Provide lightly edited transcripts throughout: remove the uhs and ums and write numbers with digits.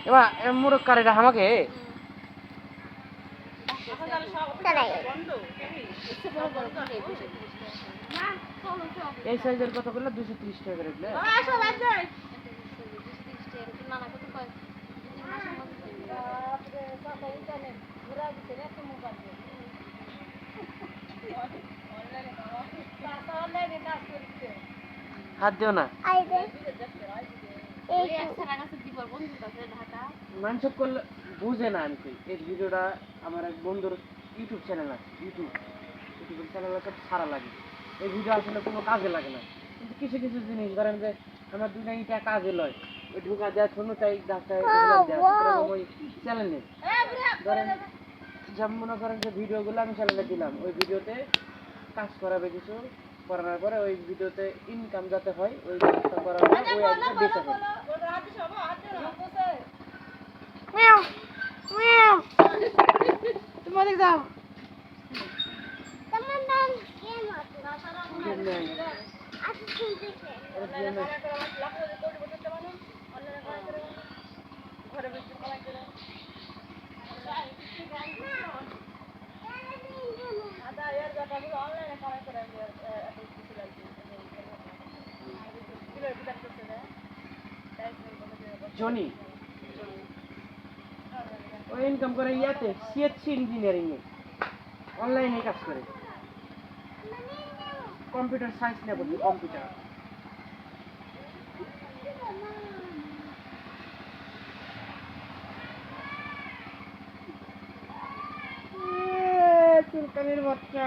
এবার মুরগ কারিটা আমাকে এই সাইজের কত করলে 230 টাকা করে দিলে হাত দিও না মানুষ করলে বুঝে না আমি এই ভিডিওটা আমার এক বন্ধুর ইউটিউব চ্যানেল আছে ইউটিউবের চ্যানেলটা সারা লাগে এই ভিডিও আসলে কোনো কাজে লাগে না কিন্তু কিছু কিছু জিনিস ধরেন যে আমার দুটা ইটা কাজে লয় ওই ঢুকা দেওয়া শোনো তাই ডাক্তার ওই চ্যানেলে ধরেন যেমন মনে করেন যে ভিডিওগুলো আমি চ্যানেলে দিলাম ওই ভিডিওতে কাজ করাবে কিছু করানোর পরে ওই ভিডিওতে ইনকাম যাতে হয় ওই কাজটা করার পরে ওই আইডিটা বেচা হয় তুমি অনেক যাও জনি ও ইনকাম করে ইয়াতে সিএসসি ইঞ্জিনিয়ারিং এ অনলাইনে কাজ করে কম্পিউটার সায়েন্স নিয়ে পড়ছে কম্পিউটার চুলকানির বাচ্চা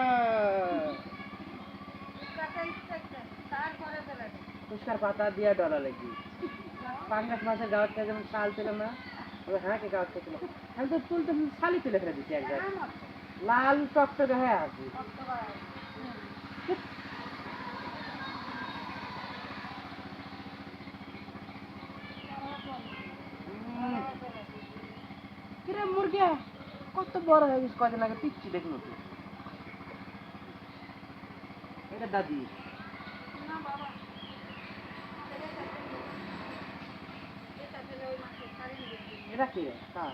পুষ্কার পাতা দিয়া ডলা লাগি পাঙ্গাস মাছের গাছ থেকে যেমন শাল ছিল না হ্যাঁ কে গাছ ছিল আমি তো তুলতে শালি তুলে ফেলে দিচ্ছি এক জায়গায় লাল টকটকে হয়ে আসি কিরে মুরগিয়া কত বড় হয়ে গেছে কদিন আগে পিচ্ছি দেখলো তো এটা দাদি এটা কি কার